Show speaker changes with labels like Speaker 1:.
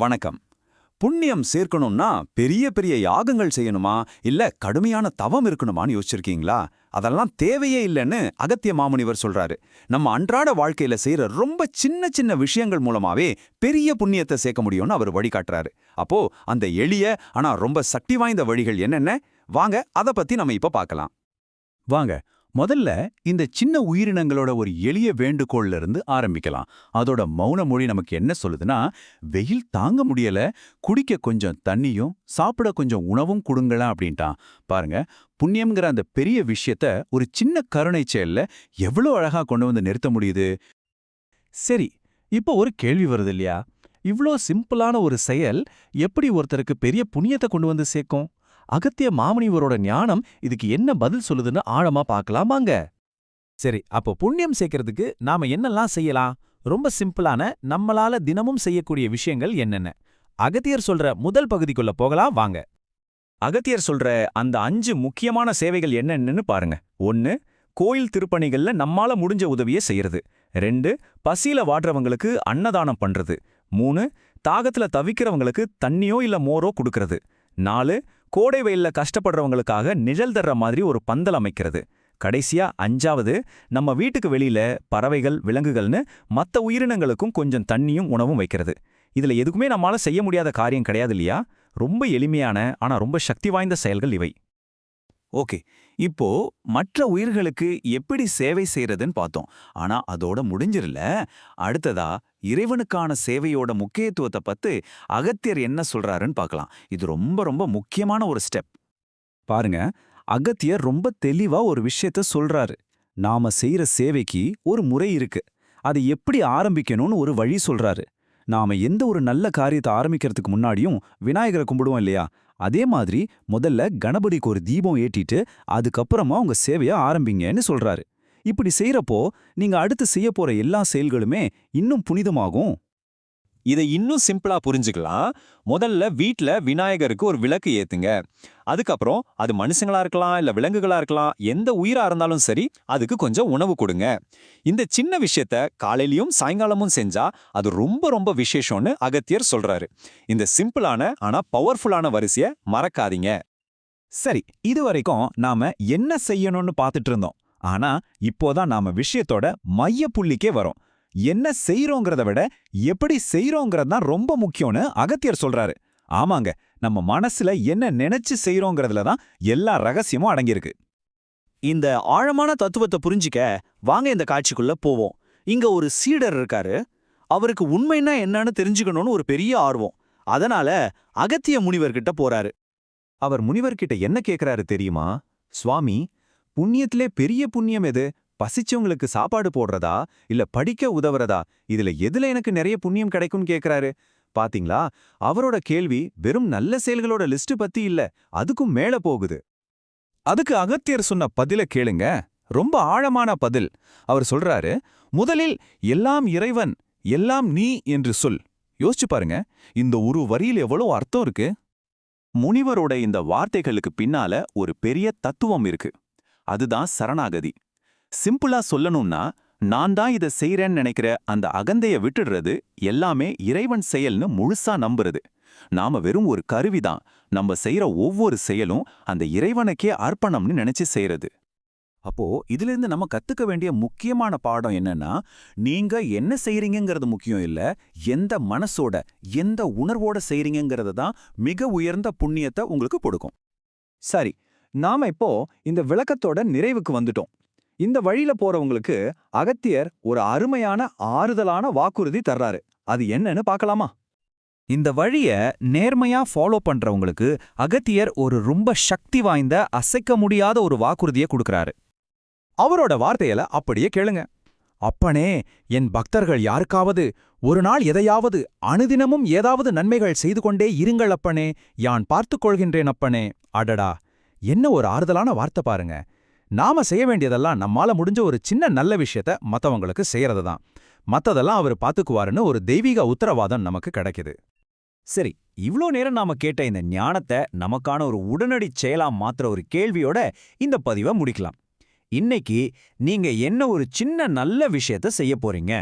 Speaker 1: வணக்கம். புண்ணியம் சேர்க்கணும்னா பெரிய பெரிய யாகங்கள் செய்யணுமா இல்ல கடுமையான தவம் இருக்கணுமான்னு யோசிச்சிருக்கீங்களா? அதெல்லாம் தேவையே இல்லைன்னு அகத்திய மாமுனிவர் சொல்றாரு. நம்ம அன்றாட வாழ்க்கையில செய்யற ரொம்ப சின்ன சின்ன விஷயங்கள் மூலமாவே பெரிய புண்ணியத்தை சேர்க்க முடியும்னு அவர் வழிகாட்டுறாரு. அப்போ அந்த எளிய ஆனா ரொம்ப சக்தி வாய்ந்த வழிகள் என்னென்ன? வாங்க அத பத்தி நம்ம இப்ப பார்க்கலாம்.
Speaker 2: வாங்க முதல்ல இந்த சின்ன உயிரினங்களோட ஒரு எளிய வேண்டுகோள்ல இருந்து ஆரம்பிக்கலாம். அதோட மௌன மொழி நமக்கு என்ன சொல்லுதுன்னா, வெயில் தாங்க முடியல, குடிக்க கொஞ்சம் தண்ணியும் சாப்பிட கொஞ்சம் உணவும் கொடுங்களேன் அப்படின்ட்டான். பாருங்க, புண்ணியம்ங்கிற அந்த பெரிய விஷயத்த ஒரு சின்ன கருணை செயல்ல எவ்வளவு அழகா கொண்டு வந்து நிறுத்த முடியுது. சரி, இப்போ ஒரு கேள்வி வருது இல்லையா? இவ்ளோ சிம்பிளான ஒரு செயல் எப்படி ஒருத்தருக்கு பெரிய புண்ணியத்தை கொண்டு வந்து சேர்க்கும்? அகத்திய மாமுனிவரோட ஞானம் இதுக்கு என்ன பதில் சொல்லுதுன்னு ஆழமா பார்க்கலாமாங்க.
Speaker 3: சரி, அப்போ புண்ணியம் சேர்க்கறதுக்கு நாம என்னெல்லாம் செய்யலாம்? ரொம்ப சிம்பிளான நம்மளால தினமும் செய்யக்கூடிய விஷயங்கள் என்னென்ன? அகத்தியர் சொல்ற முதல் பகுதிக்குள்ள போகலாம் வாங்க.
Speaker 1: அகத்தியர் சொல்ற அந்த 5 முக்கியமான சேவைகள் என்னென்னு பாருங்க. 1. கோயில் திருப்பணிகள்ல நம்மால முடிஞ்ச உதவியை செய்யறது. 2. பசியில வாடுறவங்களுக்கு அன்னதானம் பண்றது. 3. தாகத்துல தவிக்கிறவங்களுக்கு தண்ணியோ இல்ல மோரோ கொடுக்கறது. 4. கோடை வெயில்ல கஷ்டப்படுறவங்களுக்காக நிழல் தர்ற மாதிரி ஒரு பந்தல் அமைக்கிறது. கடைசியா 5வது, நம்ம வீட்டுக்கு வெளியில பறவைகள் விலங்குகள்னு மத்த உயிரினங்களுக்கும் கொஞ்சம் தண்ணியும் உணவும் வைக்கிறது. இதுல எதுக்குமே நம்மால செய்ய முடியாத காரியம் கிடையாது இல்லையா? ரொம்ப எளிமையான ஆனா ரொம்ப சக்தி வாய்ந்த செயல்கள் இவை. ஓகே, இப்போ மற்ற உயிர்களுக்கு எப்படி சேவை செய்யறதுன்னு பார்த்தோம். ஆனா அதோட முடிஞ்சிரல. அடுத்ததா இறைவனுக்கான சேவையோட முக்கியத்துவத்தை பத்தி அகத்தியர் என்ன சொல்றாருன்னு பார்க்கலாம். இது ரொம்ப ரொம்ப முக்கியமான ஒரு ஸ்டெப். பாருங்க, அகத்தியர் ரொம்ப தெளிவா ஒரு விஷயத்த சொல்றாரு. நாம செய்யற சேவைக்கு ஒரு முறை இருக்கு. அது எப்படி ஆரம்பிக்கணும்னு ஒரு வழி சொல்றாரு. நாம எந்த ஒரு நல்ல காரியத்தை ஆரம்பிக்கிறதுக்கு முன்னாடியும் விநாயகரை கும்பிடுவோம் இல்லையா? அதே மாதிரி முதல்ல கணபதிக்கு ஒரு தீபம் ஏற்றிட்டு அதுக்கப்புறமா உங்க சேவைய ஆரம்பிங்கன்னு சொல்றாரு. இப்படி செய்யறப்போ நீங்க அடுத்து செய்ய போற எல்லா செயல்களுமே இன்னும் புனிதமாகும்.
Speaker 4: இதை இன்னும் சிம்பிளா புரிஞ்சுக்கலாம். முதல்ல வீட்ல விநாயகருக்கு ஒரு விளக்கு ஏத்துங்க. அதுக்கப்புறம் அது மனுஷங்களா இருக்கலாம் இல்ல விலங்குகளா இருக்கலாம், எந்த உயிரா இருந்தாலும் சரி, அதுக்கு கொஞ்சம் உணவு கொடுங்க. இந்த சின்ன விஷயத்த காலையிலயும் சாயங்காலமும் செஞ்சா அது ரொம்ப ரொம்ப விசேஷம்னு அகத்தியர் சொல்றாரு. இந்த சிம்பிளான ஆனா பவர்ஃபுல்லான வரிசைய மறக்காதீங்க.
Speaker 3: சரி, இதுவரைக்கும் நாம என்ன செய்யணும்னு பார்த்துட்டு இருந்தோம். ஆனா இப்போதான் நாம விஷயத்தோட மைய புள்ளிக்கே வரோம். என்ன செய்றோங்கிறத விட எப்படி செய்றோங்கிறது தான் ரொம்ப முக்கியம்னு அகத்தியர் சொல்றாரு. ஆமாங்க, நம்ம மனசுல என்ன நினைச்சு செய்றோங்கிறதுல தான் எல்லா ரகசியமும் அடங்கியிருக்கு.
Speaker 5: இந்த ஆழமான தத்துவத்தை புரிஞ்சிக்க வாங்க இந்த காட்சிக்குள்ள போவோம். இங்க ஒரு சீடர் இருக்காரு. அவருக்கு உண்மைன்னா என்னன்னு தெரிஞ்சுக்கணும்னு ஒரு பெரிய ஆர்வம். அதனால அகத்திய முனிவர்கிட்ட போறாரு.
Speaker 1: அவர் முனிவர்கிட்ட என்ன கேக்குறாரு தெரியுமா? சுவாமி, புண்ணியத்திலே பெரிய புண்ணியம் எது? பசிச்சவங்களுக்கு சாப்பாடு போடுறதா இல்ல படிக்க உதவுறதா? இதுல எனக்கு நிறைய புண்ணியம் கிடைக்கும்னு கேக்குறாரு. பாத்தீங்களா, அவரோட கேள்வி வெறும் நல்ல செயல்களோட லிஸ்ட் பத்தி இல்ல, அதுக்கும் மேல போகுது. அதுக்கு அகத்தியர் சொன்ன பதில கேளுங்க. ரொம்ப ஆழமான பதில். அவர் சொல்றாரு, முதலில் எல்லாம் இறைவன், எல்லாம் நீ என்று சொல். யோசிச்சு பாருங்க, இந்த ஒரு வரியில் எவ்வளவு அர்த்தம் இருக்கு. முனிவரோட இந்த வார்த்தைகளுக்கு பின்னால ஒரு பெரிய தத்துவம் இருக்கு. அதுதான் சரணாகதி. சிம்பிளா சொல்லணும்னா, நான் தான் இதை செய்யறேன்னு நினைக்கிற அந்த அகந்தைய விட்டுடுறது, எல்லாமே இறைவன் செயல்னு முழுசா நம்புறது. நாம வெறும் ஒரு கருவிதான். நம்ம செய்யற ஒவ்வொரு செயலும் அந்த இறைவனுக்கே அர்ப்பணம்னு நினைச்சு செய்யறது. அப்போ இதுல இருந்து நம்ம கத்துக்க வேண்டிய முக்கியமான பாடம் என்னன்னா, நீங்க என்ன செய்றீங்கிறது முக்கியம் இல்ல, எந்த மனசோட எந்த உணர்வோட செய்றீங்கிறது தான் மிக உயர்ந்த புண்ணியத்தை உங்களுக்கு கொடுக்கும். சரி, நாம இப்போ இந்த விளக்கத்தோட நிறைவுக்கு வந்துட்டோம். இந்த வழியில போறவங்களுக்கு அகத்தியர் ஒரு அருமையான ஆறுதலான வாக்குறுதி தர்றாரு. அது என்னன்னு பார்க்கலாமா?
Speaker 3: இந்த வழிய நேர்மையா ஃபாலோ பண்றவங்களுக்கு அகத்தியர் ஒரு ரொம்ப சக்தி வாய்ந்த அசைக்க முடியாத ஒரு வாக்குறுதியை கொடுக்கறாரு. அவரோட வார்த்தையில அப்படியே கேளுங்க. அப்பனே, என் பக்தர்கள் யாருக்காவது ஒரு நாள் எதையாவது அனுதினமும் ஏதாவது நன்மைகள் செய்து கொண்டே இருங்கள் அப்பனே, யான் பார்த்துக் கொள்கின்றேன் அப்பனே. அடடா, என்ன ஒரு ஆறுதலான வார்த்தை பாருங்க. நாம செய்ய வேண்டியதெல்லாம் நம்மால முடிஞ்ச ஒரு சின்ன நல்ல விஷயத்த மத்தவங்களுக்கு செய்யறது தான். மத்ததெல்லாம் அவர் பாத்துக்குவாருன்னு ஒரு தெய்வீக உத்தரவாதம் நமக்கு கிடைக்குது.
Speaker 5: சரி, இவ்ளோ நேரம் நாம கேட்ட இந்த ஞானத்தை நமக்கான ஒரு உடனடி செயலா மாத்துற ஒரு கேள்வியோட இந்த பதிவை முடிக்கலாம். இன்னைக்கு நீங்க என்ன ஒரு சின்ன நல்ல விஷயத்த செய்ய போறீங்க?